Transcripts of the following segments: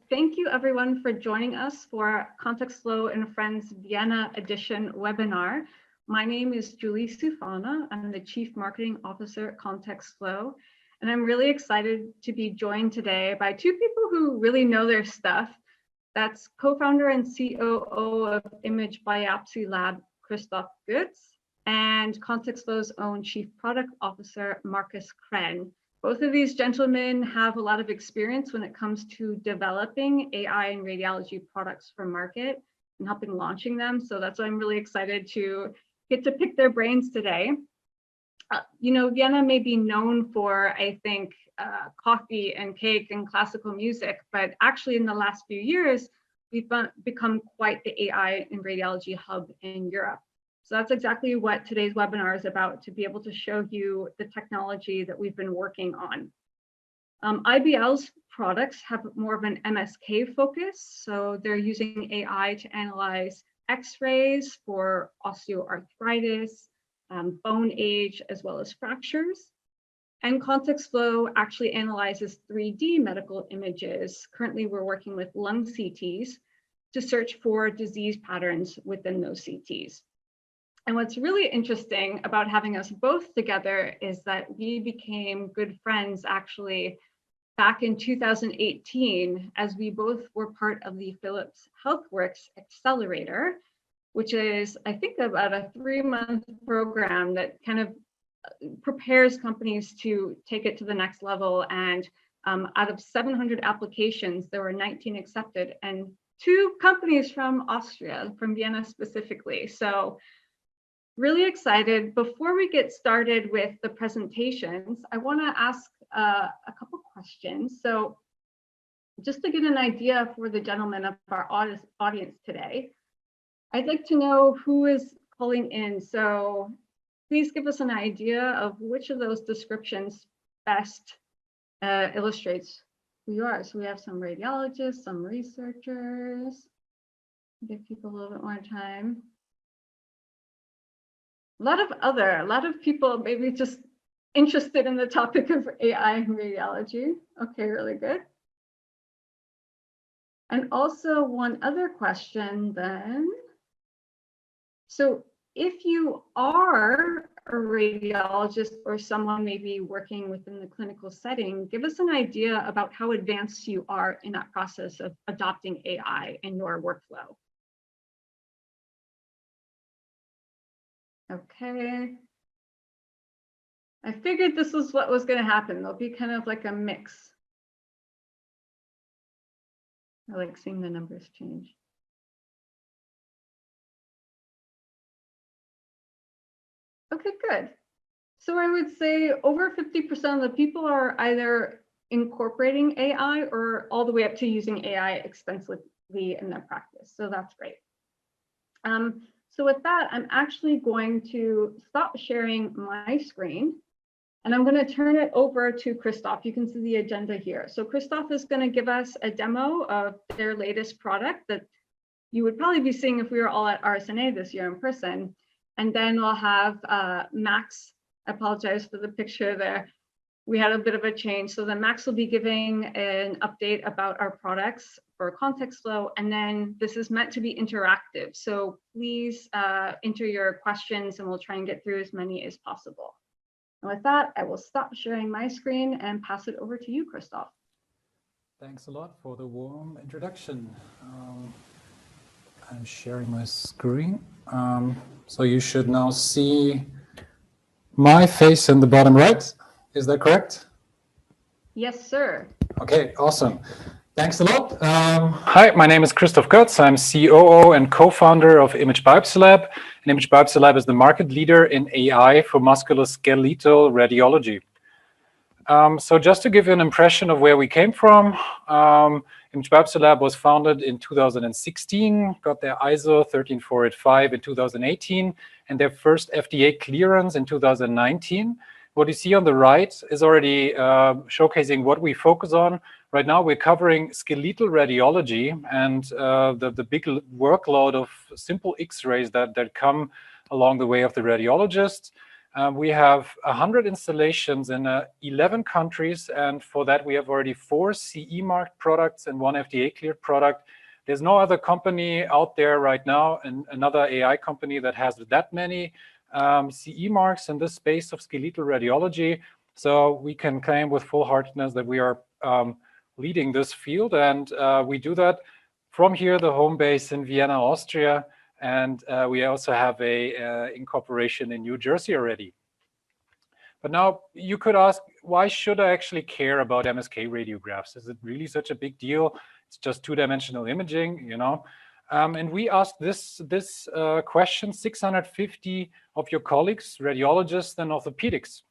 Thank you everyone for joining us for Contextflow and Friends Vienna Edition webinar. My name is Julie Sufana. I'm the Chief Marketing Officer at Contextflow, and I'm really excited to be joined today by two people who really know their stuff. That's co-founder and COO of ImageBiopsy Lab, Christoph Götz, and Contextflow's own Chief Product Officer, Markus Krenn. Both of these gentlemen have a lot of experience when it comes to developing AI and radiology products for market and helping launching them. So that's why I'm really excited to get to pick their brains today. You know, Vienna may be known for, I think, coffee and cake and classical music, but actually in the last few years, we've become quite the AI and radiology hub in Europe. So that's exactly what today's webinar is about, to be able to show you the technology that we've been working on. IBL's products have more of an MSK focus. So they're using AI to analyze X-rays for osteoarthritis, bone age, as well as fractures. And Contextflow actually analyzes 3D medical images. Currently, we're working with lung CTs to search for disease patterns within those CTs. And what's really interesting about having us both together is that we became good friends actually back in 2018, as we both were part of the Philips HealthWorks Accelerator, which is, I think, about a 3-month program that kind of prepares companies to take it to the next level. And out of 700 applications, there were 19 accepted, and 2 companies from Austria, from Vienna specifically. So really excited. Before we get started with the presentations, I want to ask a couple questions. So just to get an idea for the gentlemen of our audience today, I'd like to know who is calling in. So please give us an idea of which of those descriptions best illustrates who you are. So we have some radiologists, some researchers. Give people a little bit more time. A lot of people maybe just interested in the topic of AI and radiology. Okay, really good. And also one other question then. So if you are a radiologist or someone maybe working within the clinical setting, give us an idea about how advanced you are in that process of adopting AI in your workflow. Okay. I figured this was what was going to happen. There'll be kind of like a mix. I like seeing the numbers change. Okay, good. So I would say over 50% of the people are either incorporating AI or all the way up to using AI extensively in their practice. So that's great. So with that, I'm actually going to stop sharing my screen, and I'm going to turn it over to Kristoff. You can see the agenda here. So Kristoff is going to give us a demo of their latest product that you would probably be seeing if we were all at RSNA this year in person. And then we'll have Max. I apologize for the picture there. We had a bit of a change. So then Max will be giving an update about our products for Contextflow, and then this is meant to be interactive. So please enter your questions and we'll try and get through as many as possible. And with that, I will stop sharing my screen and pass it over to you, Christoph. Thanks a lot for the warm introduction. I'm sharing my screen. So you should now see my face in the bottom right. Is that correct? Yes, sir. Okay, awesome. Thanks a lot. Hi, my name is Christoph Götz. I'm COO and co-founder of ImageBiopsy Lab. And ImageBiopsy Lab is the market leader in AI for musculoskeletal radiology. So just to give you an impression of where we came from, ImageBiopsy Lab was founded in 2016, got their ISO 13485 in 2018, and their first FDA clearance in 2019. What you see on the right is already showcasing what we focus on. Right now, we're covering skeletal radiology and the big workload of simple X-rays that come along the way of the radiologist. We have 100 installations in 11 countries, and for that we have already 4 CE marked products and 1 FDA cleared product. There's no other company out there right now, and another AI company that has that many CE marks in this space of skeletal radiology. So we can claim with full heartedness that we are leading this field, and we do that from here, the home base in Vienna, Austria, and we also have a incorporation in New Jersey already. But now you could ask, why should I actually care about MSK radiographs? Is it really such a big deal? It's just two-dimensional imaging, you know? And we asked this question, 650 of your colleagues, radiologists and orthopedics,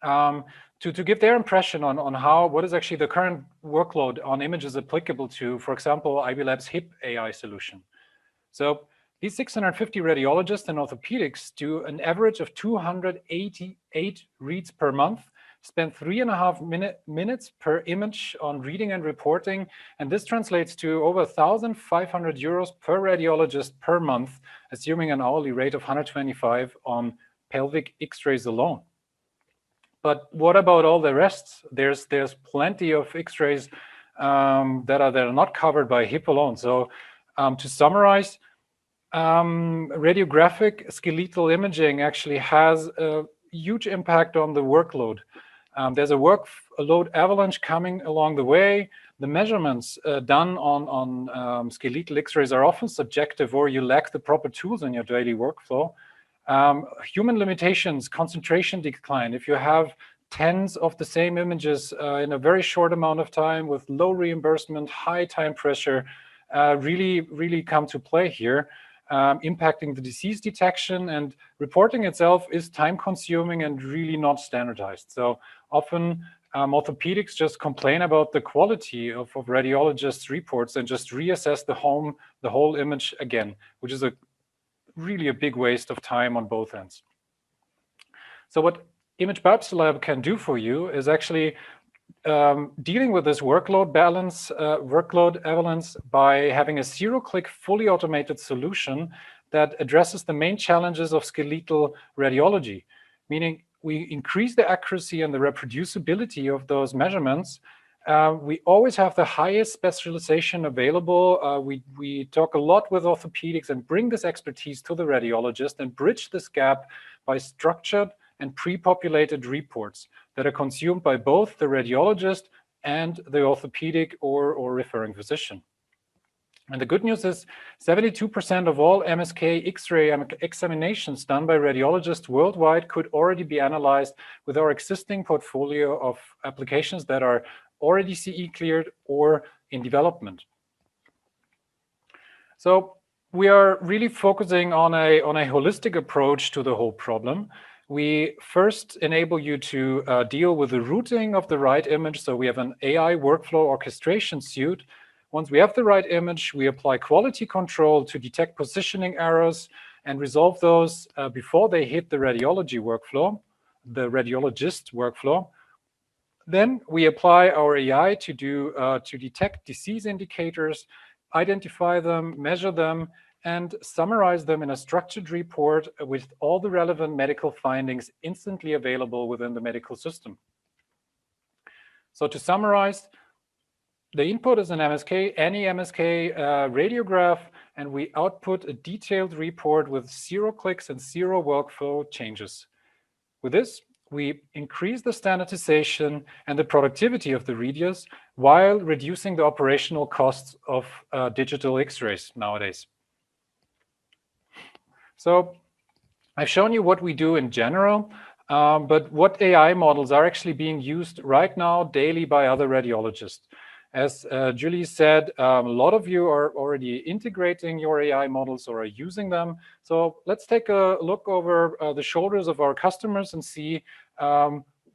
to give their impression on what is actually the current workload on images applicable to, for example, IBLab's HIP AI solution. So these 650 radiologists and orthopedics do an average of 288 reads per month, spend 3.5 minutes per image on reading and reporting, and this translates to over 1,500 euros per radiologist per month, assuming an hourly rate of 125 on pelvic X-rays alone. But what about all the rest? There's plenty of X-rays that are not covered by HIP alone. So to summarize, radiographic skeletal imaging actually has a huge impact on the workload. There's a workload avalanche coming along the way. The measurements done on skeletal X-rays are often subjective, or you lack the proper tools in your daily workflow. Human limitations, concentration decline. If you have tens of the same images in a very short amount of time with low reimbursement, high time pressure, really come to play here, impacting the disease detection, and reporting itself is time consuming and really not standardized. So often orthopedics just complain about the quality of radiologists' reports and just reassess the whole image again, which is really a big waste of time on both ends. So what ImageBiopsy Lab can do for you is actually dealing with this workload avalanche by having a zero-click, fully automated solution that addresses the main challenges of skeletal radiology, meaning we increase the accuracy and the reproducibility of those measurements. We always have the highest specialization available. We talk a lot with orthopedics and bring this expertise to the radiologist and bridge this gap by structured and pre-populated reports that are consumed by both the radiologist and the orthopedic or referring physician. And the good news is 72% of all MSK X-ray examinations done by radiologists worldwide could already be analyzed with our existing portfolio of applications that are already CE cleared or in development. So we are really focusing on a holistic approach to the whole problem. We first enable you to deal with the routing of the right image. So we have an AI workflow orchestration suite. Once we have the right image, we apply quality control to detect positioning errors and resolve those before they hit the radiology workflow, the radiologist workflow. Then we apply our AI to detect disease indicators, identify them, measure them, and summarize them in a structured report with all the relevant medical findings instantly available within the medical system. So to summarize, the input is an MSK, any MSK radiograph, and we output a detailed report with 0 clicks and 0 workflow changes. With this, we increase the standardization and the productivity of the readers while reducing the operational costs of digital X-rays nowadays. So I've shown you what we do in general, but what AI models are actually being used right now daily by other radiologists. As Julie said, a lot of you are already integrating your AI models or are using them. So let's take a look over the shoulders of our customers and see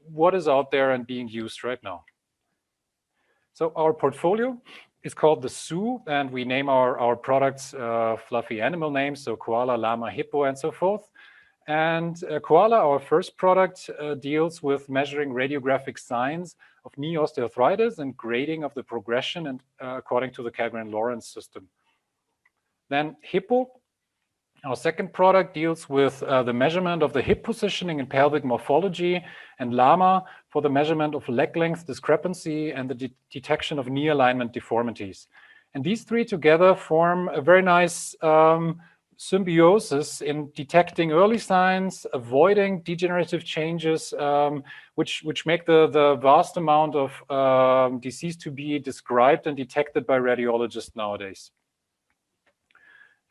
what is out there and being used right now. So our portfolio is called the SU, and we name our products fluffy animal names, so koala, llama, hippo, and so forth. And koala, our first product, deals with measuring radiographic signs of knee osteoarthritis and grading of the progression and according to the Kellgren-Lawrence system. Then hippo Our second product deals with the measurement of the hip positioning and pelvic morphology, and LAMA for the measurement of leg length discrepancy and the detection of knee alignment deformities. And these three together form a very nice symbiosis in detecting early signs, avoiding degenerative changes, which make the vast amount of disease to be described and detected by radiologists nowadays.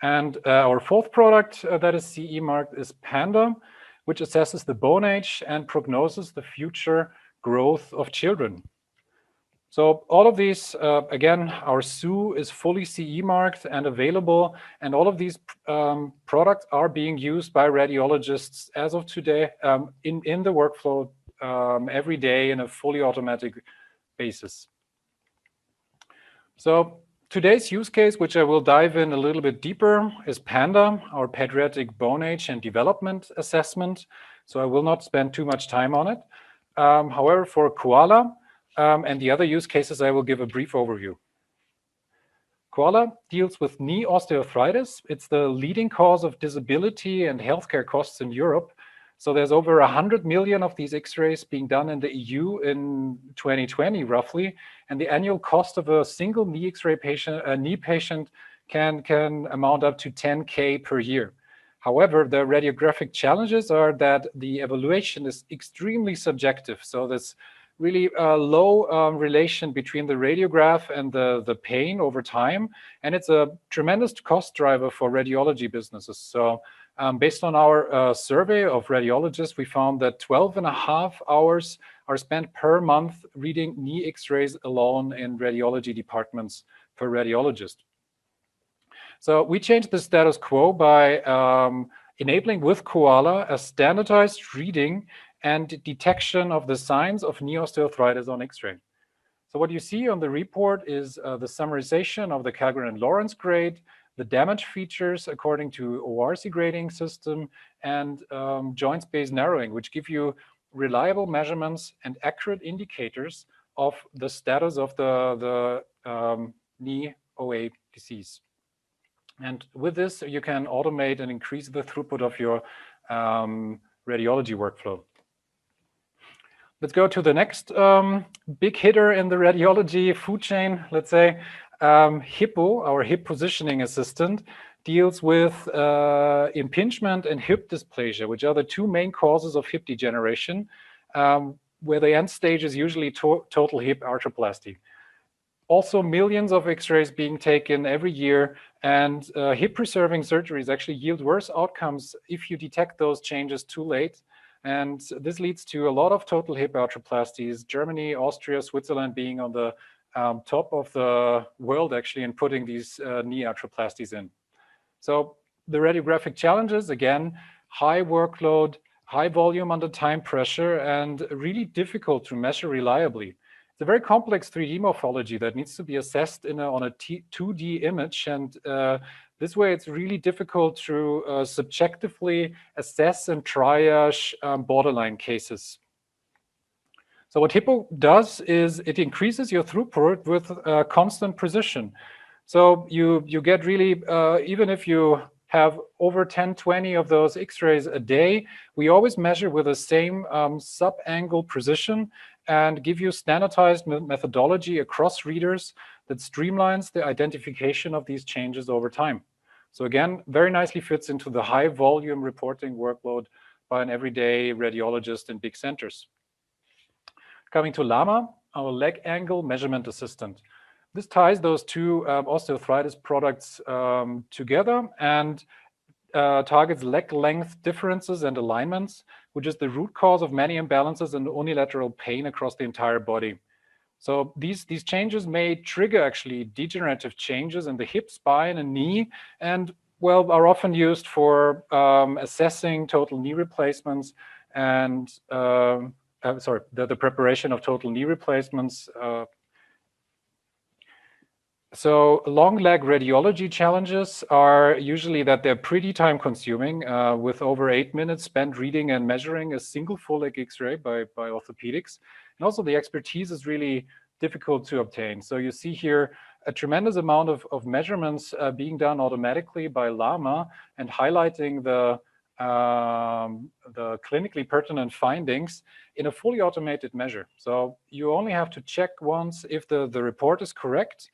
And our fourth product that is CE marked is PANDA, which assesses the bone age and prognoses the future growth of children. So all of these, again, our SU is fully CE marked and available, and all of these products are being used by radiologists as of today in the workflow every day in a fully automatic basis. So today's use case, which I will dive in a little bit deeper, is PANDA, our pediatric bone age and development assessment. So I will not spend too much time on it. However, for Koala and the other use cases, I will give a brief overview. Koala deals with knee osteoarthritis. It's the leading cause of disability and healthcare costs in Europe. So there's over 100 million of these X-rays being done in the EU in 2020, roughly. And the annual cost of a single knee X-ray patient, a knee patient, can amount up to 10K per year. However, the radiographic challenges are that the evaluation is extremely subjective. So there's really a low relation between the radiograph and the pain over time. And it's a tremendous cost driver for radiology businesses. So based on our survey of radiologists, we found that 12.5 hours are spent per month reading knee X-rays alone in radiology departments for radiologists. So we changed the status quo by enabling with Koala a standardized reading and detection of the signs of knee osteoarthritis on X-ray. So what you see on the report is the summarization of the Calgren and Lawrence grade, the damage features according to ORC grading system, and joint space narrowing, which give you reliable measurements and accurate indicators of the status of the knee OA disease. And with this, you can automate and increase the throughput of your radiology workflow. Let's go to the next big hitter in the radiology food chain, let's say. Hippo, our hip positioning assistant, deals with impingement and hip dysplasia, which are the two main causes of hip degeneration, where the end stage is usually total hip arthroplasty. Also, millions of X-rays being taken every year, and hip-preserving surgeries actually yield worse outcomes if you detect those changes too late. And this leads to a lot of total hip arthroplasties, Germany, Austria, Switzerland being on the top of the world actually in putting these knee arthroplasties in. So the radiographic challenges, again, high workload, high volume under time pressure, and really difficult to measure reliably. It's a very complex 3D morphology that needs to be assessed on a 2D image, and this way it's really difficult to subjectively assess and triage borderline cases. So what Hippo does is it increases your throughput with constant precision. So you get really, even if you have over 10, 20 of those X-rays a day, we always measure with the same sub-angle precision and give you standardized methodology across readers that streamlines the identification of these changes over time. So again, very nicely fits into the high volume reporting workload by an everyday radiologist in big centers. Coming to LAMA, our leg angle measurement assistant. This ties those two osteoarthritis products together and targets leg length differences and alignments, which is the root cause of many imbalances and unilateral pain across the entire body. So these changes may trigger actually degenerative changes in the hip, spine, and knee, and well, are often used for assessing total knee replacements and the preparation of total knee replacements. So long leg radiology challenges are usually that they're pretty time consuming with over 8 minutes spent reading and measuring a single full leg X-ray by orthopedics. And also the expertise is really difficult to obtain. So you see here a tremendous amount of measurements being done automatically by Llama and highlighting the clinically pertinent findings in a fully automated measure. So you only have to check once if the report is correct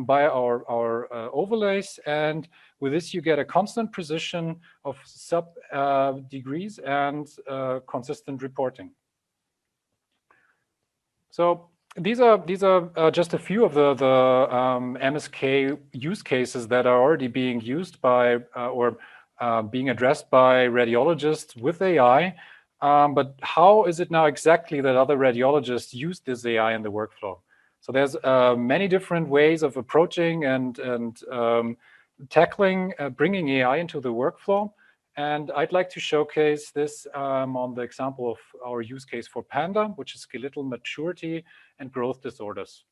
by our overlays, and with this you get a constant precision of sub degrees and consistent reporting. So these are just a few of the MSK use cases that are already being used by or being addressed by radiologists with AI. But how is it now exactly that other radiologists use this AI in the workflow? So there's many different ways of approaching and tackling, bringing AI into the workflow. And I'd like to showcase this on the example of our use case for PANDA, which is skeletal maturity and growth disorders.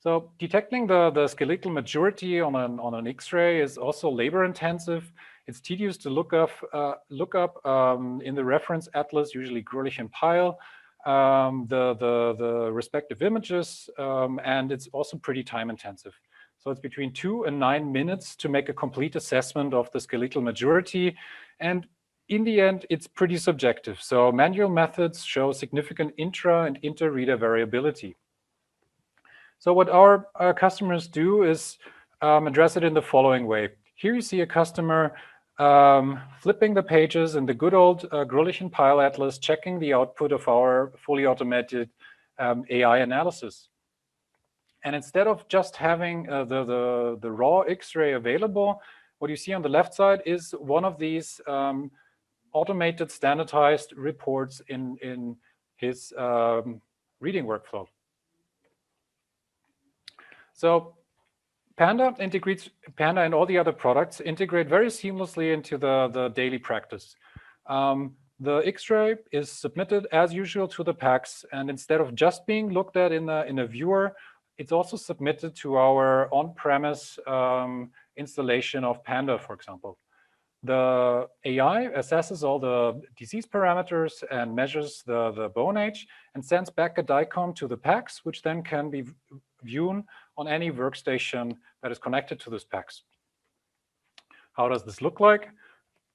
So detecting the skeletal maturity on an X-ray is also labor intensive. It's tedious to look up in the reference atlas, usually Grölich and Pyle, the respective images, and it's also pretty time intensive. So it's between 2 and 9 minutes to make a complete assessment of the skeletal maturity. And in the end, it's pretty subjective. So manual methods show significant intra and inter-reader variability. So what our customers do is address it in the following way. Here you see a customer flipping the pages in the good old Grölich and Pyle atlas, checking the output of our fully automated AI analysis. And instead of just having the raw X-ray available, what you see on the left side is one of these automated standardized reports in his reading workflow. So PANDA and all the other products integrate very seamlessly into the daily practice. The X-ray is submitted as usual to the PACS, and instead of just being looked at in a viewer, it's also submitted to our on-premise installation of PANDA, for example. The AI assesses all the disease parameters and measures the bone age and sends back a Dicom to the PACS, which then can be viewed on any workstation that is connected to this PACS. How does this look like?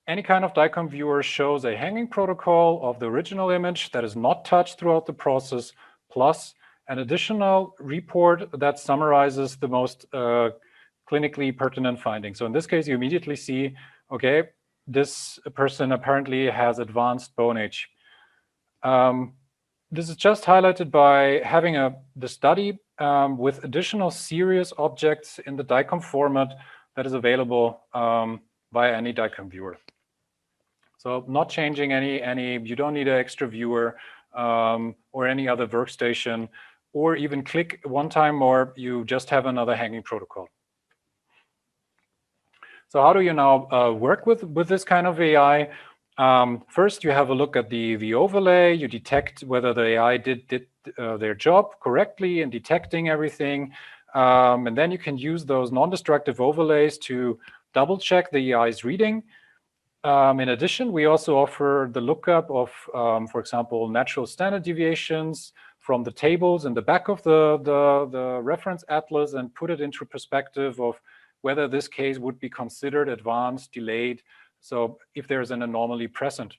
Any kind of Dicom viewer shows a hanging protocol of the original image that is not touched throughout the process, plus an additional report that summarizes the most clinically pertinent findings. So in this case, you immediately see, okay, this person apparently has advanced bone age. This is just highlighted by having the study with additional serious objects in the Dicom format that is available via any Dicom viewer. So not changing any, you don't need an extra viewer or any other workstation, or even click one time more, you just have another hanging protocol. So how do you now work with this kind of AI? First, you have a look at the overlay. You detect whether the AI did their job correctly in detecting everything. And then you can use those non-destructive overlays to double check the AI's reading. In addition, we also offer the lookup of, for example, natural standard deviations from the tables in the back of the reference atlas and put it into perspective of whether this case would be considered advanced, delayed, so if there's an anomaly present.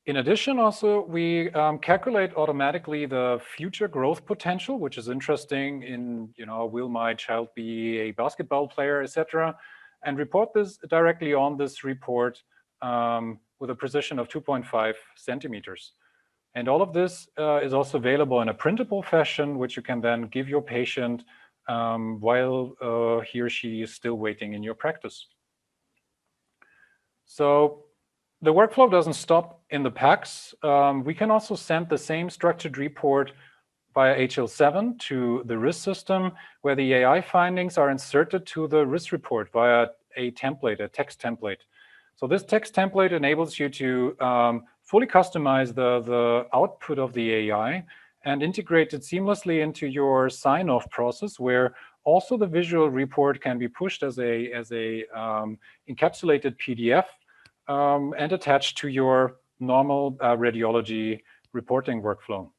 In addition, also, we calculate automatically the future growth potential, which is interesting in, will my child be a basketball player, etc., and report this directly on this report with a precision of 2.5 centimeters. And all of this is also available in a printable fashion, which you can then give your patient while he or she is still waiting in your practice. So the workflow doesn't stop in the PACS. We can also send the same structured report via HL7 to the RIS system, where the AI findings are inserted to the RIS report via a template, a text template. So this text template enables you to fully customize the output of the AI and integrate it seamlessly into your sign-off process, where also the visual report can be pushed as a encapsulated PDF and attached to your normal radiology reporting workflow.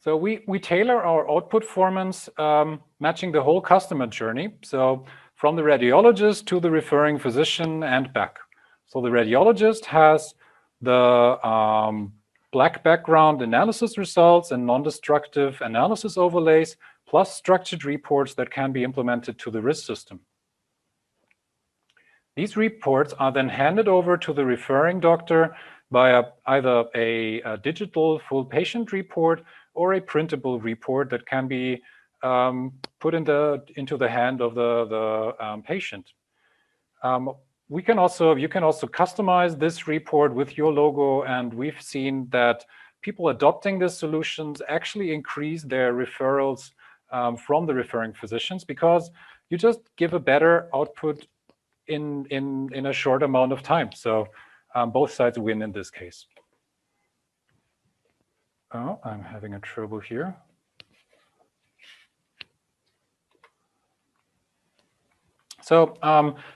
So we tailor our output formats, matching the whole customer journey. So from the radiologist to the referring physician and back. So the radiologist has the black background analysis results and non-destructive analysis overlays, plus structured reports that can be implemented to the RIS system. These reports are then handed over to the referring doctor by either a digital full patient report or a printable report that can be put into the hand of the patient. You can also customize this report with your logo, and we've seen that people adopting these solutions actually increase their referrals from the referring physicians, because you just give a better output in a short amount of time. So both sides win in this case. Oh, I'm having a trouble here. So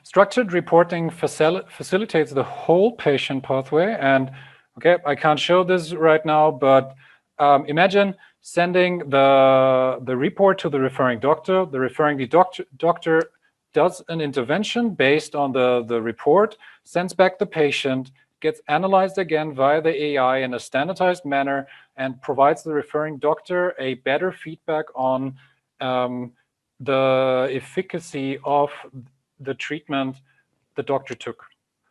structured reporting facilitates the whole patient pathway. And okay, I can't show this right now, but imagine sending the report to the referring doctor. The referring doctor does an intervention based on the report, sends back the patient, gets analyzed again via the AI in a standardized manner, and provides the referring doctor a better feedback on the efficacy of the treatment the doctor took.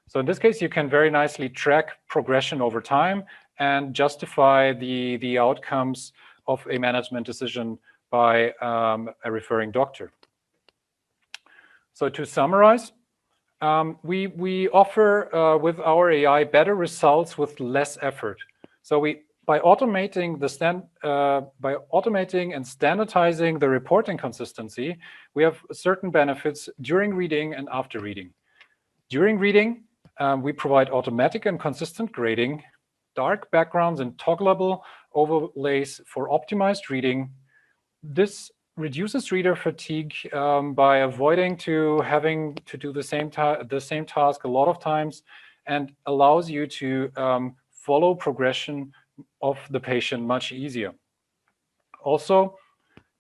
So in this case, you can very nicely track progression over time and justify the outcomes of a management decision by a referring doctor. So to summarize, we offer with our AI better results with less effort. So by automating and standardizing the reporting consistency, we have certain benefits during reading and after reading. During reading, we provide automatic and consistent grading, dark backgrounds and toggleable overlays for optimized reading. This reduces reader fatigue by avoiding having to do the same task a lot of times, and allows you to follow progression of the patient much easier. Also,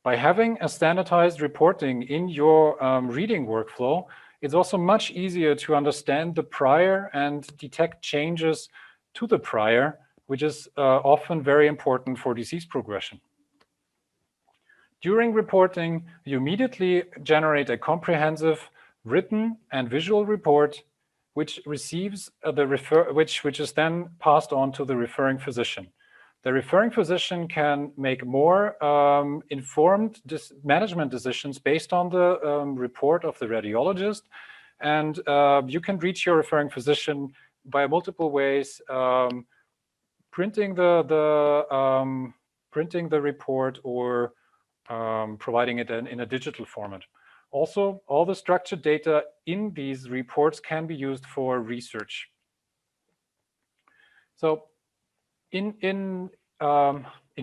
by having a standardized reporting in your reading workflow, it's also much easier to understand the prior and detect changes to the prior, which is often very important for disease progression. During reporting, you immediately generate a comprehensive written and visual report, which receives which is then passed on to the referring physician. The referring physician can make more informed management decisions based on the report of the radiologist, and you can reach your referring physician by multiple ways: printing the report, or providing it in a digital format. Also, all the structured data in these reports can be used for research. So in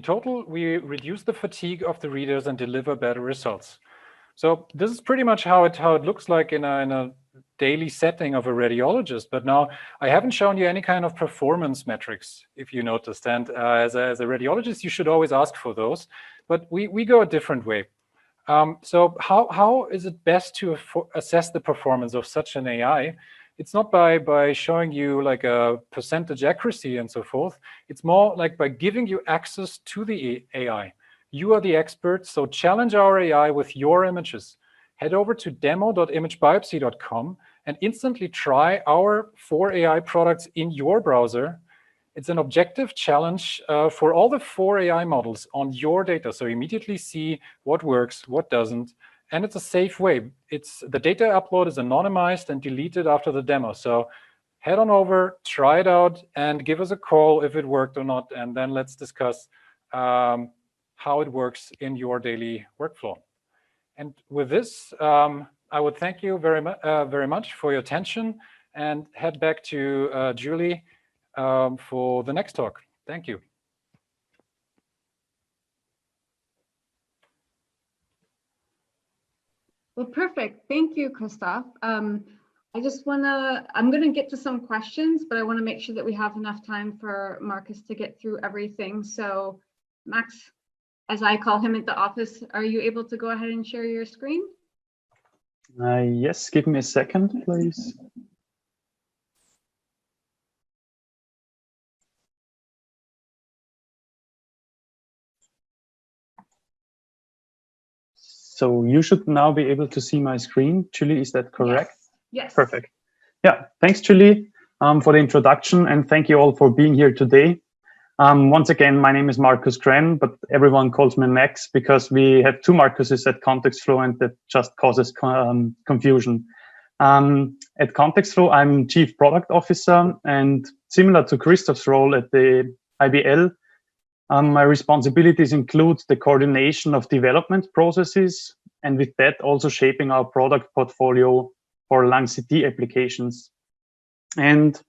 total, we reduce the fatigue of the readers and deliver better results. So this is pretty much how it looks like in a daily setting of a radiologist. But now I haven't shown you any kind of performance metrics, if you noticed. And as a radiologist, you should always ask for those. But we go a different way. So how is it best to assess the performance of such an AI? It's not by showing you like a percentage accuracy and so forth. It's more like by giving you access to the AI. You are the expert, so challenge our AI with your images. Head over to demo.imagebiopsy.com and instantly try our 4 AI products in your browser. It's an objective challenge for all the 4 AI models on your data, so you immediately see what works, what doesn't, and it's a safe way. The data upload is anonymized and deleted after the demo. So head on over, try it out, and give us a call if it worked or not, and then let's discuss how it works in your daily workflow. And with this, I would thank you very much for your attention, and head back to Julie for the next talk. Thank you. Well, perfect. Thank you, Christoph. I'm going to get to some questions, but I want to make sure that we have enough time for Markus to get through everything. So Max, as I call him at the office. Are you able to go ahead and share your screen? Yes, give me a second, please. So you should now be able to see my screen. Julie, is that correct? Yes. Yes. Perfect. Yeah, thanks, Julie, for the introduction, and thank you all for being here today. Once again, my name is Markus Krenn, but everyone calls me Max because we have two Markuses at Contextflow, and that just causes confusion. At Contextflow, I'm Chief Product Officer, and similar to Kristoff's role at the IBL, my responsibilities include the coordination of development processes, and with that also shaping our product portfolio for lung CT applications. And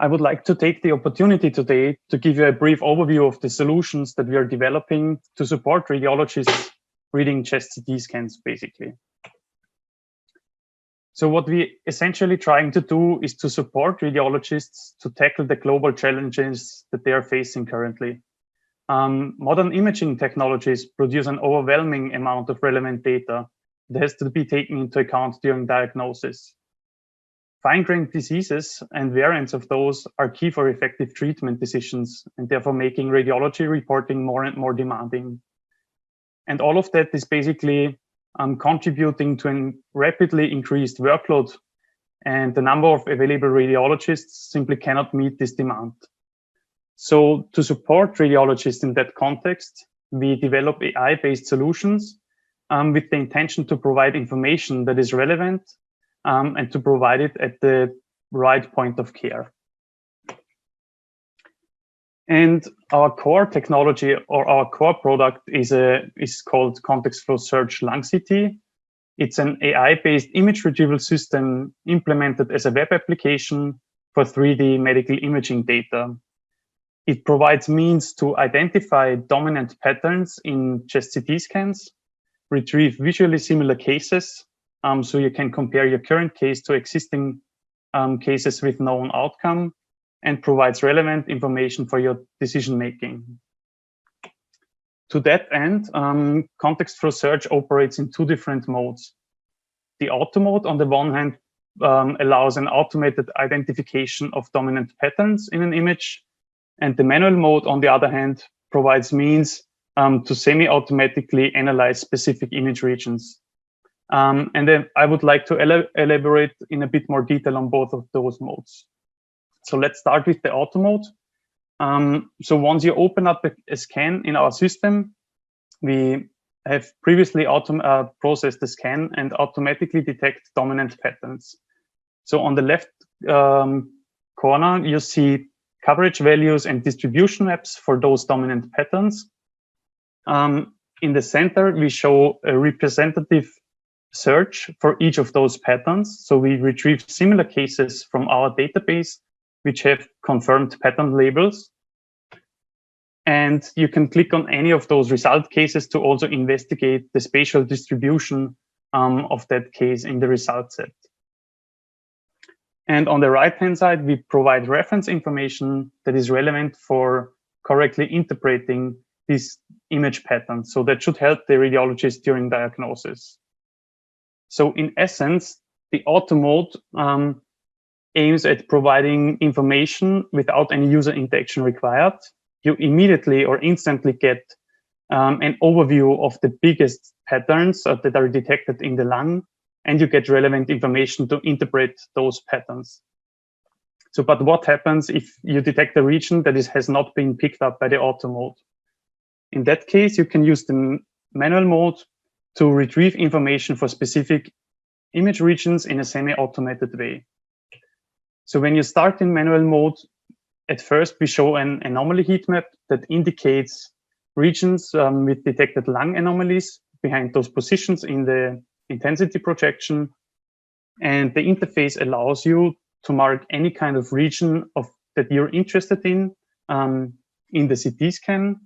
I would like to take the opportunity today to give you a brief overview of the solutions that we are developing to support radiologists reading chest CT scans, basically. So what we essentially trying to do is to support radiologists to tackle the global challenges that they are facing currently. Modern imaging technologies produce an overwhelming amount of relevant data that has to be taken into account during diagnosis. Fine-grained diseases and variants of those are key for effective treatment decisions, and therefore making radiology reporting more and more demanding. And all of that is basically contributing to a rapidly increased workload, and the number of available radiologists simply cannot meet this demand. So to support radiologists in that context, we develop AI-based solutions with the intention to provide information that is relevant and to provide it at the right point of care. And our core technology, or our core product, is called Contextflow Search Lung CT. It's an AI-based image retrieval system implemented as a web application for 3D medical imaging data. It provides means to identify dominant patterns in chest CT scans, retrieve visually similar cases, so you can compare your current case to existing cases with known outcome, and provides relevant information for your decision making. To that end, Contextflow Search operates in two different modes. The auto mode, on the one hand, allows an automated identification of dominant patterns in an image, and the manual mode, on the other hand, provides means to semi-automatically analyze specific image regions. And then I would like to elaborate in a bit more detail on both of those modes. So let's start with the auto mode. So once you open up a scan in our system, we have previously processed the scan and automatically detect dominant patterns. So on the left corner, you see coverage values and distribution maps for those dominant patterns. In the center, we show a representative search for each of those patterns. So we retrieve similar cases from our database, which have confirmed pattern labels. And you can click on any of those result cases to also investigate the spatial distribution of that case in the result set. And on the right-hand side, we provide reference information that is relevant for correctly interpreting these image patterns. So that should help the radiologist during diagnosis. So in essence, the auto mode aims at providing information without any user interaction required. You immediately or instantly get an overview of the biggest patterns that are detected in the lung, and you get relevant information to interpret those patterns. So, but what happens if you detect a region that has not been picked up by the auto mode? In that case, you can use the manual mode to retrieve information for specific image regions in a semi-automated way. So when you start in manual mode, at first we show an anomaly heat map that indicates regions with detected lung anomalies behind those positions in the intensity projection. And the interface allows you to mark any kind of region that you're interested in the CT scan.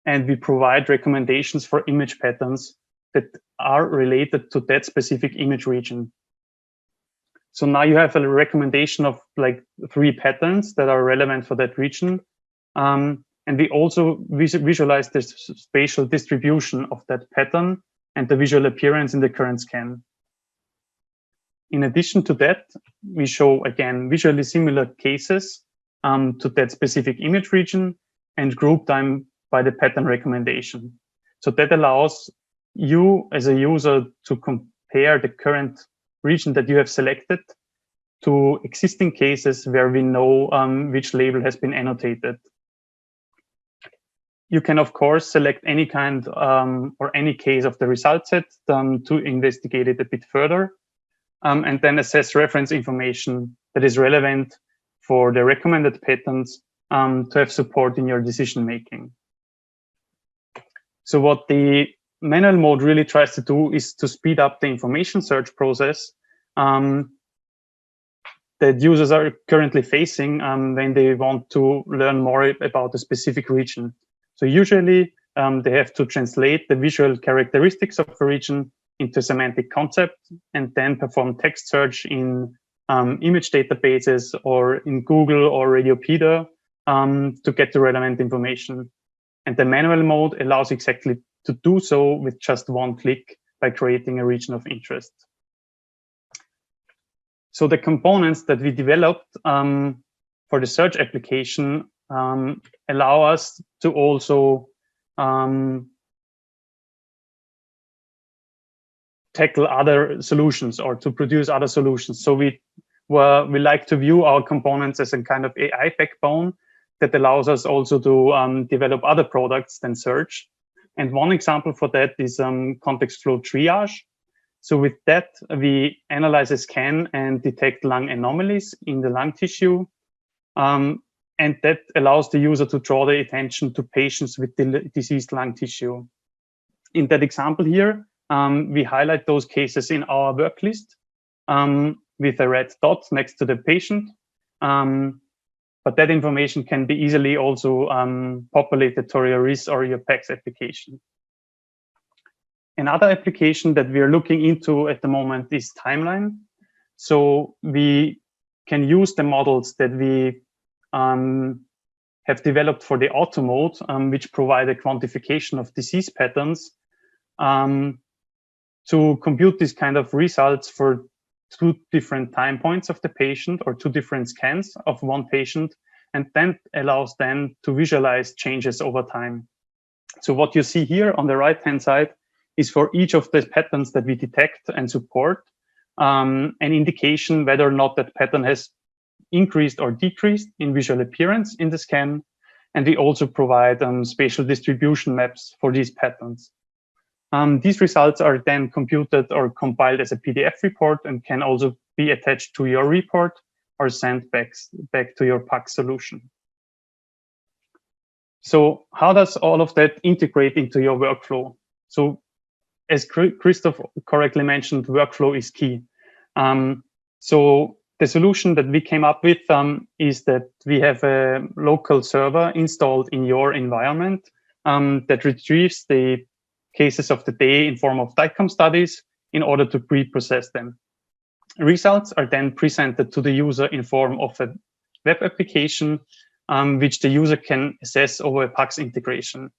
And we provide recommendations for image patterns that are related to that specific image region. So now you have a recommendation of like 3 patterns that are relevant for that region. And And we also visualize the spatial distribution of that pattern and the visual appearance in the current scan. In addition to that, we show, again, visually similar cases to that specific image region and group them by the pattern recommendation. So that allows you as a user to compare the current region that you have selected to existing cases where we know which label has been annotated. You can, of course, select any kind or any case of the result set to investigate it a bit further, and then assess reference information that is relevant for the recommended patterns to have support in your decision making. So what the manual mode really tries to do is to speed up the information search process that users are currently facing when they want to learn more about a specific region. So usually they have to translate the visual characteristics of a region into semantic concept and then perform text search in image databases or in Google or Radiopedia to get the relevant information. And the manual mode allows exactly to do so with just one click by creating a region of interest. So the components that we developed for the search application allow us to also tackle other solutions or to produce other solutions. So we like to view our components as a kind of AI backbone that allows us also to develop other products than search. And one example for that is Contextflow triage. So with that, we analyze a scan and detect lung anomalies in the lung tissue. And that allows the user to draw the attention to patients with diseased lung tissue. In that example here, we highlight those cases in our work list with a red dot next to the patient. But that information can be easily also populated to your RIS or your PACS application. Another application that we are looking into at the moment is timeline. So we can use the models that we have developed for the auto mode, which provide a quantification of disease patterns to compute these kind of results for 2 different time points of the patient or 2 different scans of one patient, and then allows them to visualize changes over time. So what you see here on the right-hand side is for each of the patterns that we detect and support, an indication whether or not that pattern has increased or decreased in visual appearance in the scan. And we also provide spatial distribution maps for these patterns. These results are then computed or compiled as a PDF report and can also be attached to your report or sent back to your PACS solution. So how does all of that integrate into your workflow? So as Christoph correctly mentioned, workflow is key. So the solution that we came up with is that we have a local server installed in your environment that retrieves the cases of the day in form of Dicom studies in order to pre-process them. Results are then presented to the user in form of a web application, which the user can assess over a PACS integration.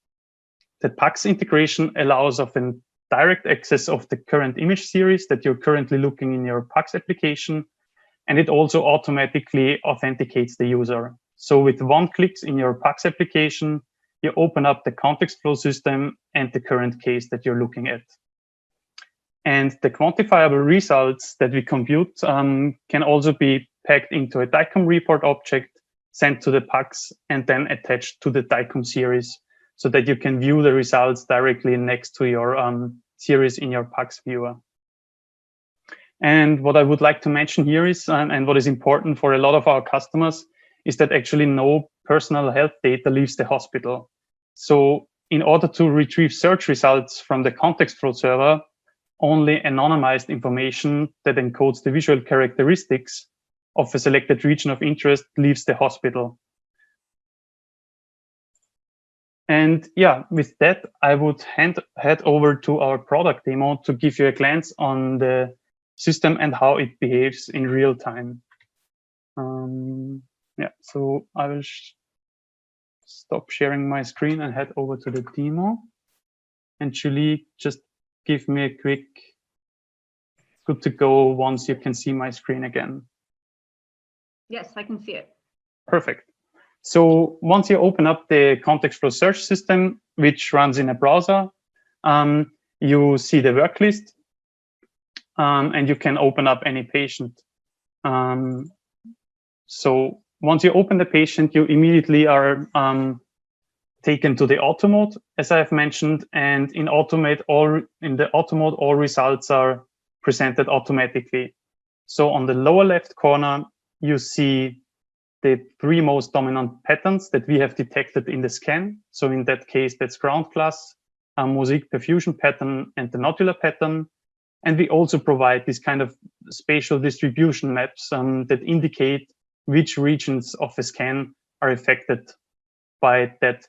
The PACS integration allows of a direct access of the current image series that you're currently looking in your PACS application, and it also automatically authenticates the user. So with 1 click in your PACS application, you open up the Contextflow system and the current case that you're looking at. And the quantifiable results that we compute can also be packed into a Dicom report object, sent to the PACS, and then attached to the Dicom series so that you can view the results directly next to your series in your PACS viewer. And what I would like to mention here is, and what is important for a lot of our customers, is that actually no personal health data leaves the hospital. So in order to retrieve search results from the Contextflow server, only anonymized information that encodes the visual characteristics of a selected region of interest leaves the hospital. And yeah, with that, I would head over to our product demo to give you a glance on the system and how it behaves in real time. Yeah, so I will stop sharing my screen and head over to the demo. And Julie, just give me a quick good to go once you can see my screen again. Yes, I can see it. Perfect. So once you open up the Contextflow search system, which runs in a browser, you see the work list, and you can open up any patient. So once you open the patient, you immediately are taken to the auto mode, as I've mentioned, and in the auto mode, all results are presented automatically. So on the lower left corner, you see the 3 most dominant patterns that we have detected in the scan. So in that case, that's ground glass, mosaic perfusion pattern, and the nodular pattern. And we also provide this kind of spatial distribution maps that indicate which regions of a scan are affected by that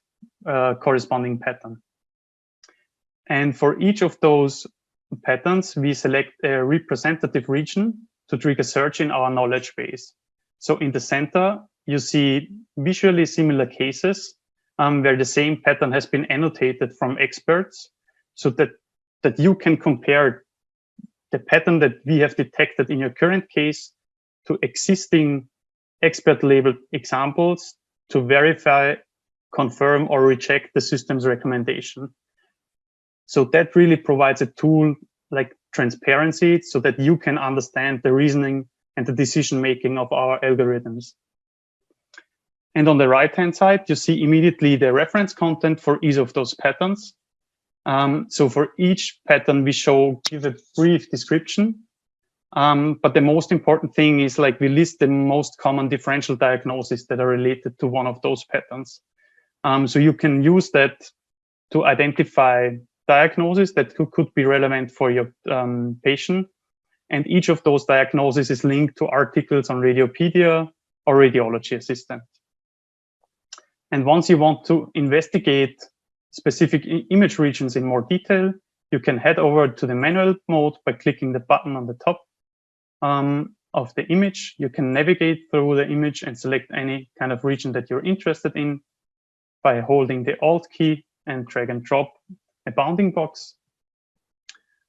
corresponding pattern. And for each of those patterns, we select a representative region to trigger search in our knowledge base. So in the center, you see visually similar cases where the same pattern has been annotated from experts, so that you can compare the pattern that we have detected in your current case to existing expert-labeled examples to verify, confirm, or reject the system's recommendation. So that really provides a tool like transparency so that you can understand the reasoning and the decision-making of our algorithms. And on the right-hand side, you see immediately the reference content for each of those patterns. So for each pattern, we give a brief description. But the most important thing is like we list the most common differential diagnoses that are related to one of those patterns. So you can use that to identify diagnoses that could be relevant for your patient. And each of those diagnoses is linked to articles on Radiopedia or Radiology Assistant. And once you want to investigate specific image regions in more detail, you can head over to the manual mode by clicking the button on the top of the image. You can navigate through the image and select any kind of region that you're interested in by holding the Alt key and drag and drop a bounding box.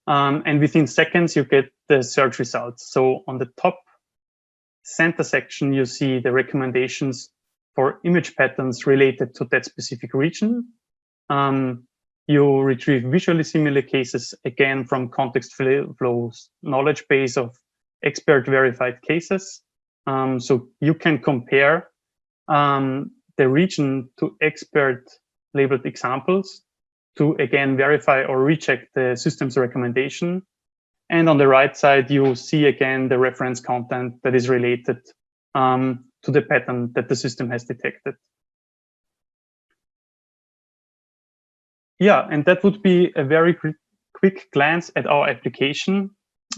And within seconds, you get the search results. So on the top center section, you see the recommendations for image patterns related to that specific region. You retrieve visually similar cases, again, from Contextflow's knowledge base of expert verified cases. So you can compare the region to expert labeled examples to, again, verify or reject the system's recommendation. And on the right side, you see, again, the reference content that is related to the pattern that the system has detected. Yeah, and that would be a very quick glance at our application.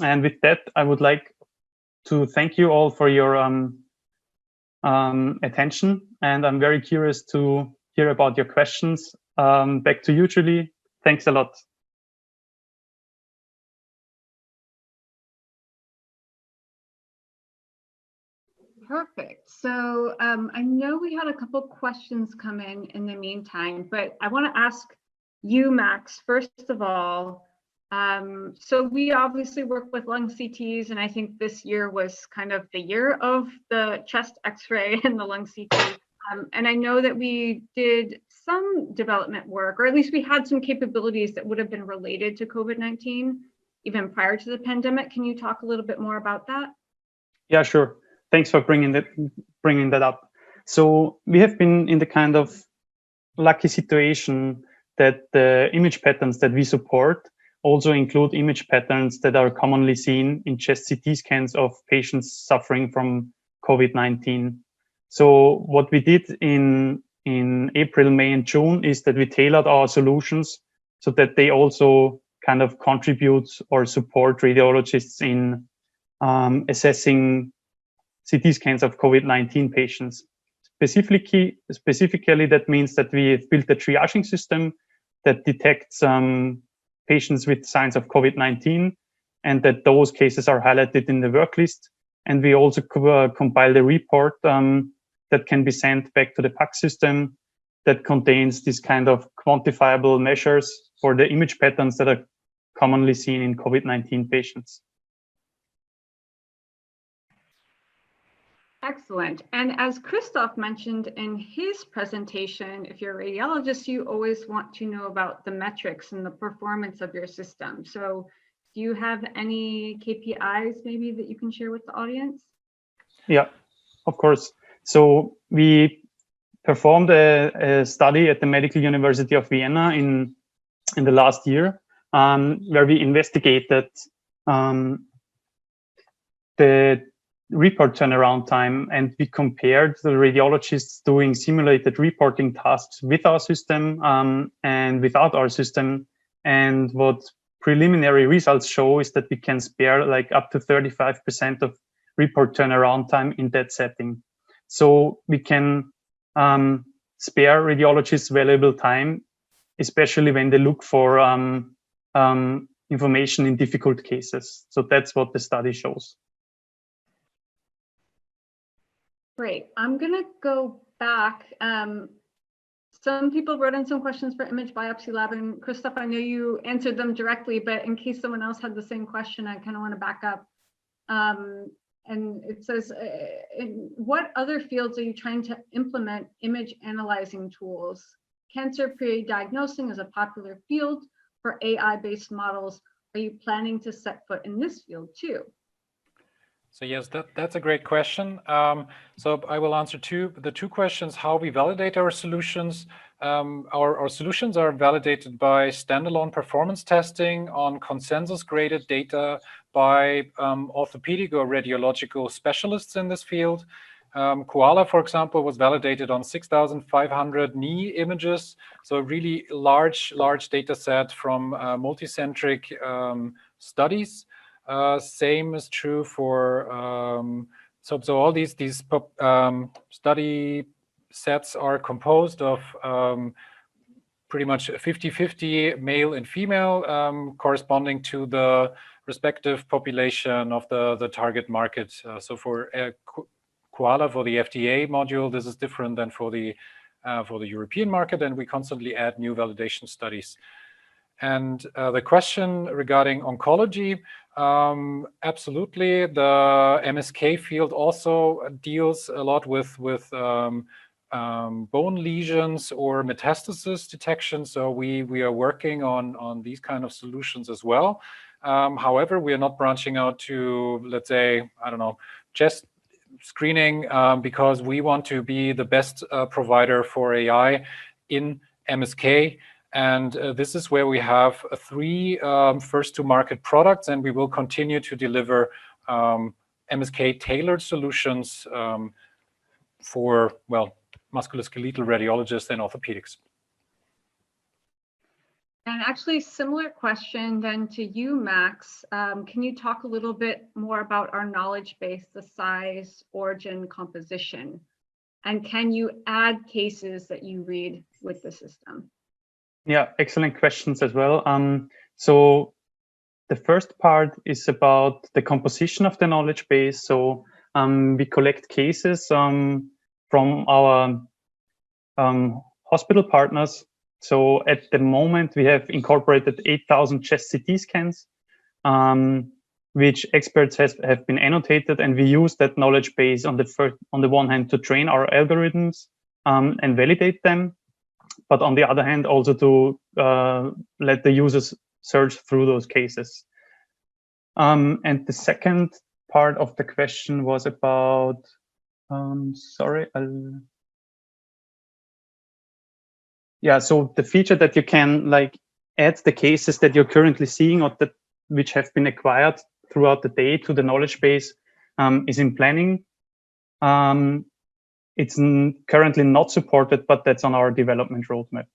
And with that, I would like to thank you all for your attention. And I'm very curious to hear about your questions. Back to you, Julie. Thanks a lot. Perfect. So I know we had a couple questions come in the meantime, but I want to ask you, Max, first of all. So we obviously work with lung CTs, and I think this year was kind of the year of the chest X-ray and the lung CT. And I know that we did some development work, or at least we had some capabilities that would have been related to COVID-19 even prior to the pandemic. Can you talk a little bit more about that? Yeah, sure. Thanks for bringing that up. So we have been in the kind of lucky situation that the image patterns that we support also include image patterns that are commonly seen in chest CT scans of patients suffering from COVID-19. So what we did in April, May, and June is that we tailored our solutions so that they also kind of contribute or support radiologists in assessing CT scans of COVID-19 patients. Specifically, that means that we have built a triaging system that detects patients with signs of COVID-19, and that those cases are highlighted in the work list. And we also compile the report that can be sent back to the PACS system that contains this kind of quantifiable measures for the image patterns that are commonly seen in COVID-19 patients. Excellent. And as Christoph mentioned in his presentation, if you're a radiologist, you always want to know about the metrics and the performance of your system. So do you have any KPIs maybe that you can share with the audience? Yeah, of course. So we performed a study at the Medical University of Vienna in the last year, where we investigated the report turnaround time, and we compared the radiologists doing simulated reporting tasks with our system and without our system. And what preliminary results show is that we can spare like up to 35% of report turnaround time in that setting. So we can spare radiologists valuable time, especially when they look for information in difficult cases. So that's what the study shows. Great. I'm going to go back. Some people wrote in some questions for ImageBiopsy Lab, and Christoph, I know you answered them directly, but in case someone else had the same question, I kind of want to back up. And it says, in what other fields are you trying to implement image analyzing tools? Cancer pre-diagnosing is a popular field for AI-based models. Are you planning to set foot in this field too? So yes, that's a great question. So I will answer the two questions: how we validate our solutions. Our solutions are validated by standalone performance testing on consensus-graded data by orthopedic or radiological specialists in this field. Koala, for example, was validated on 6,500 knee images, so a really large data set from multicentric studies. Same is true for so all these study sets are composed of pretty much 50-50 male and female, corresponding to the respective population of the target market. So for Koala, for the FDA module, this is different than for the European market, and we constantly add new validation studies. And the question regarding oncology, absolutely, the MSK field also deals a lot with bone lesions or metastasis detection. So we are working on these kind of solutions as well. However, we are not branching out to, let's say, I don't know, chest screening, because we want to be the best provider for AI in MSK. And this is where we have 3 first-to-market products, and we will continue to deliver MSK-tailored solutions for, well, musculoskeletal radiologists and orthopedics. And actually, similar question then to you, Max. Can you talk a little bit more about our knowledge base, the size, origin, composition? And can you add cases that you read with the system? Yeah, excellent questions as well. So the first part is about the composition of the knowledge base. So we collect cases from our hospital partners. So at the moment, we have incorporated 8,000 chest CT scans, which experts have been annotated, and we use that knowledge base on the one hand to train our algorithms and validate them, but on the other hand also to let the users search through those cases. And the second part of the question was about, yeah, so the feature that you can like add the cases that you're currently seeing or which have been acquired throughout the day to the knowledge base is in planning. It's currently not supported, but that's on our development roadmap.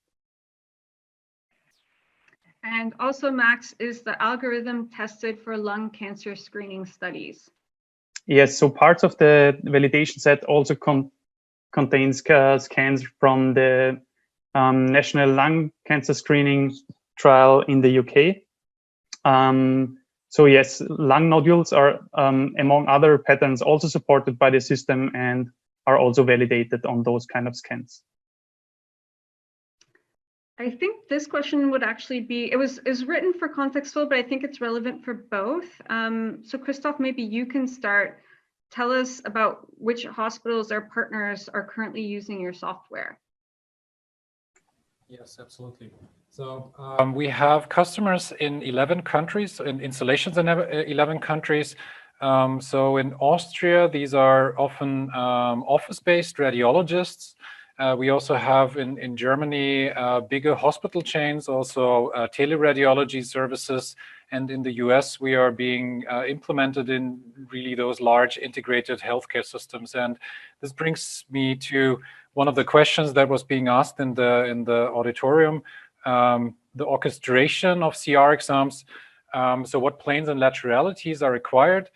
And also, Max, is the algorithm tested for lung cancer screening studies? Yes, so parts of the validation set also contains scans from the National Lung Cancer Screening Trial in the UK. So yes, lung nodules are, among other patterns, also supported by the system and are also validated on those kind of scans. I think this question would actually be, it was written for Contextflow, but I think it's relevant for both. So Christoph, maybe you can start. Tell us about which hospitals or partners are currently using your software. Yes, absolutely. So we have customers in 11 countries, and installations in 11 countries. So in Austria, these are often office-based radiologists. We also have in Germany bigger hospital chains, also teleradiology services. And in the US, we are being implemented in really those large integrated healthcare systems. And this brings me to one of the questions that was being asked in the auditorium, the orchestration of CR exams. So what planes and lateralities are required?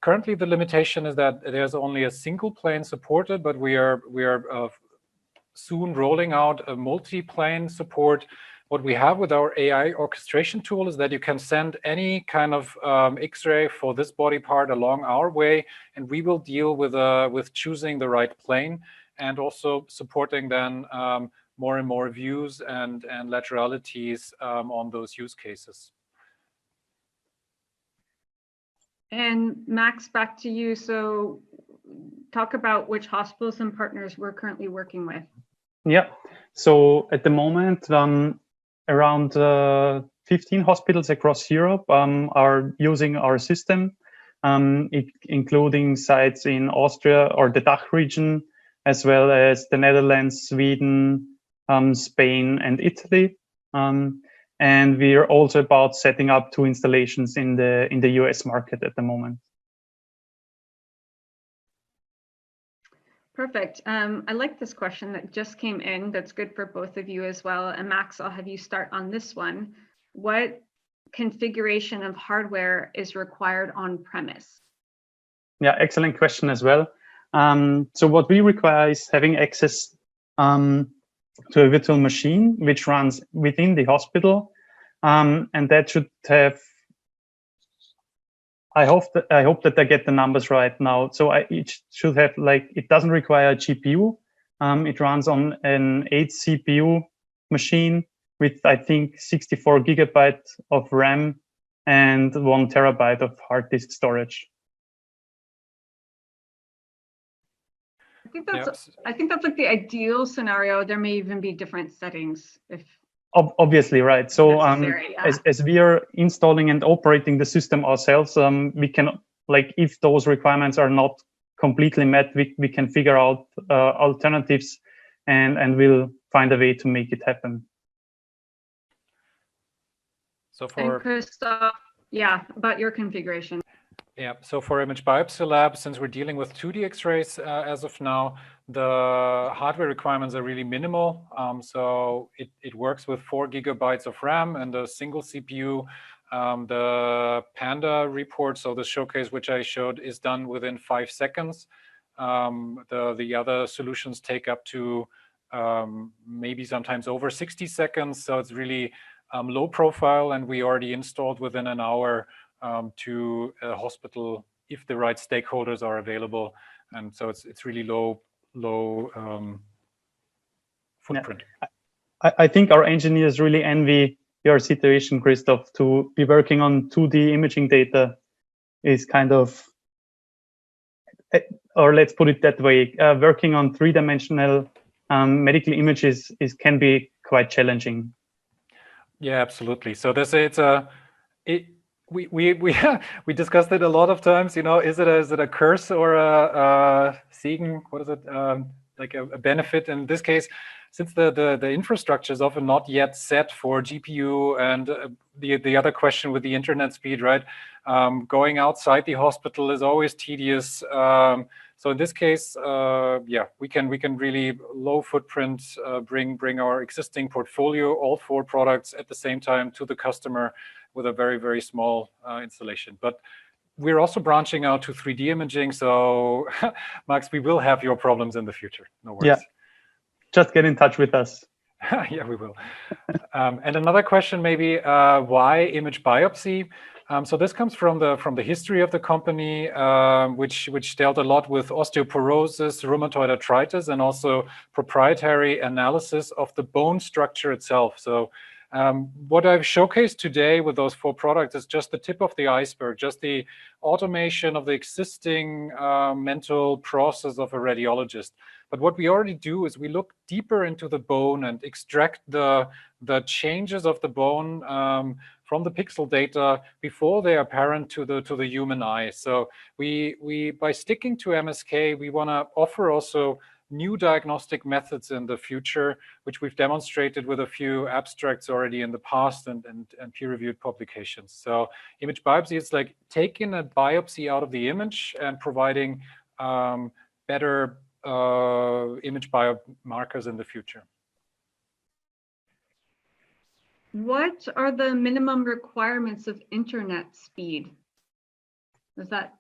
Currently, the limitation is that there's only a single plane supported, but we are soon rolling out a multi-plane support. What we have with our AI orchestration tool is that you can send any kind of X-ray for this body part along our way, and we will deal with choosing the right plane and also supporting then more and more views and lateralities on those use cases. And Max, back to you. So talk about which hospitals and partners we're currently working with. Yeah, so at the moment, around 15 hospitals across Europe are using our system, including sites in Austria or the DACH region, as well as the Netherlands, Sweden, Spain, and Italy. And we are also about setting up 2 installations in the US market at the moment. Perfect. I like this question that just came in. That's good for both of you as well. And Max, I'll have you start on this one. What configuration of hardware is required on premise? Yeah, excellent question as well. So what we require is having access to a virtual machine which runs within the hospital, and that should have. I hope that I get the numbers right now. So it should have, like, it doesn't require a GPU. It runs on an 8 CPU machine with, I think, 64 gigabyte of RAM and 1 terabyte of hard disk storage. I think that's like the ideal scenario. There may even be different settings if obviously, right. So yeah. as we are installing and operating the system ourselves, we can, like, if those requirements are not completely met, we can figure out alternatives and we'll find a way to make it happen. So for Christoph, yeah, about your configuration. Yeah, so for ImageBiopsy Lab, since we're dealing with 2D X-rays as of now, the hardware requirements are really minimal. So it works with 4 gigabytes of RAM and a single CPU. The Panda report, so the showcase which I showed, is done within 5 seconds. The other solutions take up to maybe sometimes over 60 seconds. So it's really low profile, and we already installed within an hour to a hospital if the right stakeholders are available, and so it's really low footprint. Yeah. I think our engineers really envy your situation, Christoph. To be working on 2D imaging data is kind of, or let's put it that way, working on 3-dimensional medical images can be quite challenging. Yeah, absolutely. So we discussed it a lot of times. You know, is it a curse or a Segen? What is it? Like a benefit in this case, since the infrastructure is often not yet set for GPU, and the other question with the internet speed, right? Going outside the hospital is always tedious. So in this case, yeah, we can really low footprint bring our existing portfolio, all 4 products at the same time, to the customer with a very, very small installation. But we're also branching out to 3D imaging. So Max, we will have your problems in the future. No worries. Yeah, just get in touch with us. Yeah, we will. And another question maybe, why image biopsy? So this comes from the history of the company, which dealt a lot with osteoporosis, rheumatoid arthritis, and also proprietary analysis of the bone structure itself. So what I've showcased today with those 4 products is just the tip of the iceberg, just the automation of the existing mental process of a radiologist. But what we already do is we look deeper into the bone and extract the changes of the bone from the pixel data before they are apparent to the human eye. So we by sticking to MSK, we want to offer also new diagnostic methods in the future, which we've demonstrated with a few abstracts already in the past and peer-reviewed publications. So image biopsy is like taking a biopsy out of the image and providing better image biomarkers in the future. What are the minimum requirements of internet speed? Is that?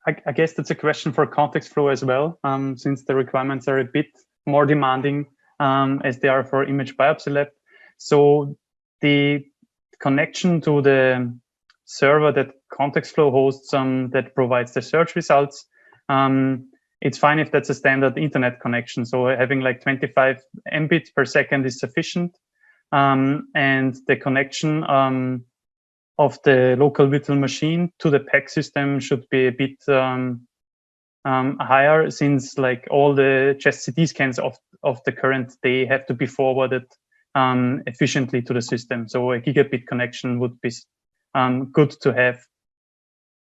I guess that's a question for Contextflow as well, since the requirements are a bit more demanding as they are for Image Biopsy Lab. So the connection to the server that Contextflow hosts that provides the search results, it's fine if that's a standard internet connection. So having like 25 Mbit per second is sufficient. And the connection of the local virtual machine to the PAC system should be a bit higher, since like all the chest CT scans of the current day have to be forwarded efficiently to the system. So a gigabit connection would be good to have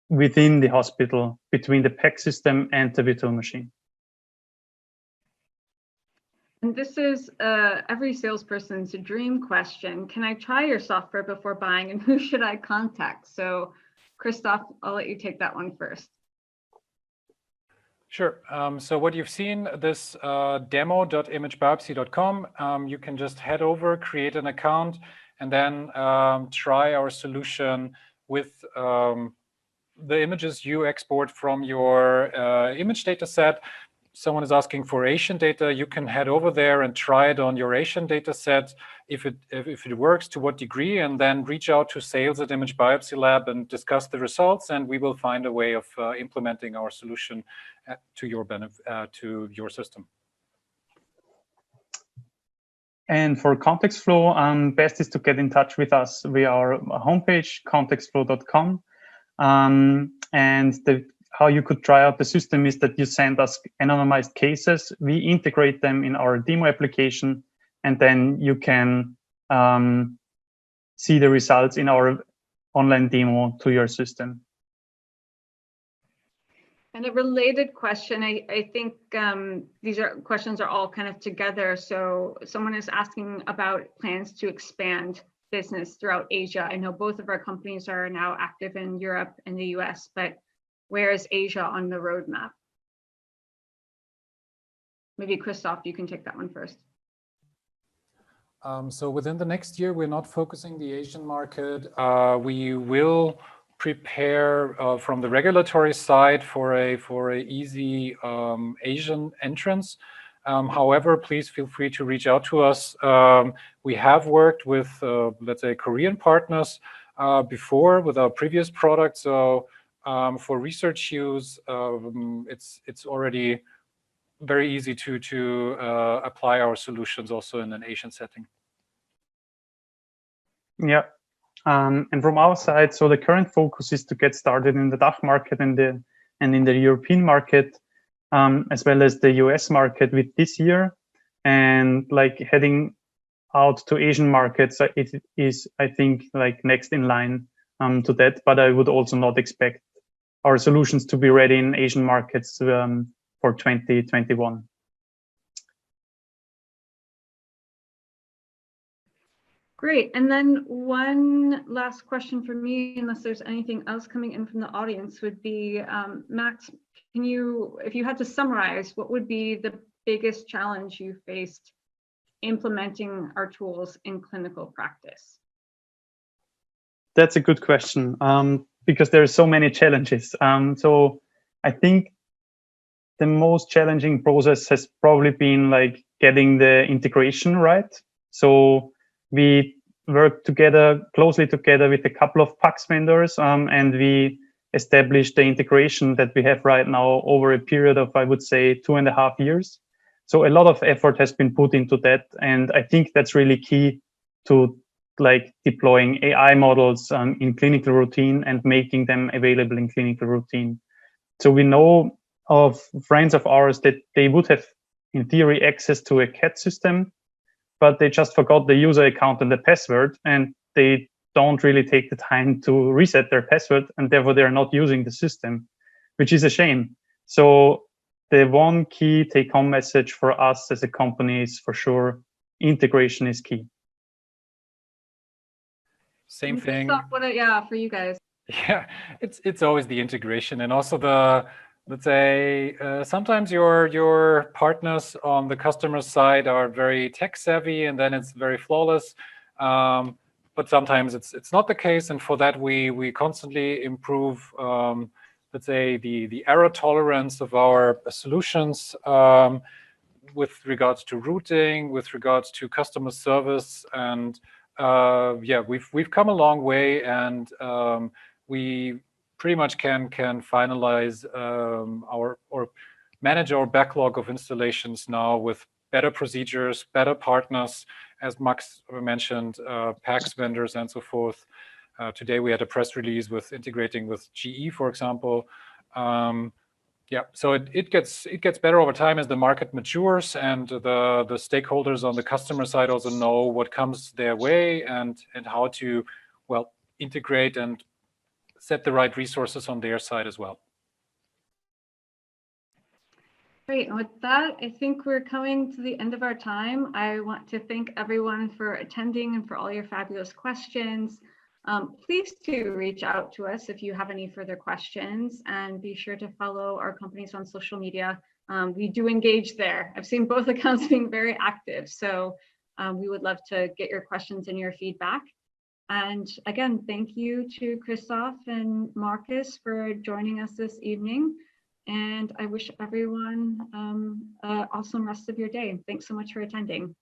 within the hospital between the PAC system and the virtual machine. And this is every salesperson's dream question. Can I try your software before buying, and who should I contact? So Kristoff, I'll let you take that one first. Sure. So what you've seen, this demo.imagebiopsy.com, you can just head over, create an account, and then try our solution with the images you export from your image data set. Someone is asking for Asian data, you can head over there and try it on your Asian data set, if it works, to what degree, and then reach out to sales at Image Biopsy Lab and discuss the results, and we will find a way of implementing our solution to your benefit, to your system. And for Contextflow, best is to get in touch with us via our homepage, contextflow.com. And how you could try out the system is that you send us anonymized cases, we integrate them in our demo application, and then you can see the results in our online demo to your system. And a related question, I think these questions are all kind of together. So someone is asking about plans to expand business throughout Asia. I know both of our companies are now active in Europe and the US, but where is Asia on the roadmap? Maybe Kristoff, you can take that one first. So within the next year, we're not focusing the Asian market. We will prepare from the regulatory side for a easy Asian entrance. However, please feel free to reach out to us. We have worked with, let's say, Korean partners before with our previous product. So for research use, it's already very easy to apply our solutions also in an Asian setting. Yeah, and from our side, so the current focus is to get started in the DACH market and in the European market, as well as the US market with this year, and like heading out to Asian markets. It is, I think, like next in line to that. But I would also not expect our solutions to be ready in Asian markets for 2021. Great. And then one last question for me, unless there's anything else coming in from the audience, would be, Max, can you, if you had to summarize, what would be the biggest challenge you faced implementing our tools in clinical practice? That's a good question, because there are so many challenges. So I think the most challenging process has probably been like getting the integration right. So we worked closely together with a couple of PACS vendors, and we established the integration that we have right now over a period of, I would say, 2.5 years. So a lot of effort has been put into that, and I think that's really key to like deploying AI models in clinical routine and making them available in clinical routine. So we know of friends of ours that they would have, in theory, access to a CAT system, but they just forgot the user account and the password, and they don't really take the time to reset their password, and therefore they're not using the system, which is a shame. So the one key take-home message for us as a company is for sure, integration is key. Same thing. Yeah, for you guys. Yeah, it's always the integration, and also the, let's say, sometimes your partners on the customer side are very tech savvy, and then it's very flawless. But sometimes it's not the case, and for that we constantly improve, let's say, the error tolerance of our solutions with regards to routing, with regards to customer service, and yeah, we've come a long way, and we pretty much can finalize or manage our backlog of installations now with better procedures, better partners, as Max mentioned, PACS vendors and so forth. Today we had a press release with integrating with GE, for example. Yeah, so it gets better over time as the market matures, and the stakeholders on the customer side also know what comes their way and how to, well, integrate and set the right resources on their side as well. Great. And with that, I think we're coming to the end of our time. I want to thank everyone for attending and for all your fabulous questions. Please do reach out to us if you have any further questions, and be sure to follow our companies on social media. We do engage there. I've seen both accounts being very active, so we would love to get your questions and your feedback. And again, thank you to Christoph and Markus for joining us this evening. And I wish everyone an awesome rest of your day. Thanks so much for attending.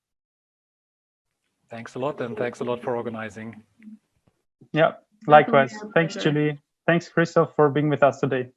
Thanks a lot, and thanks a lot for organizing. Yeah, likewise. Thanks, Julie. Thanks, Christoph, for being with us today.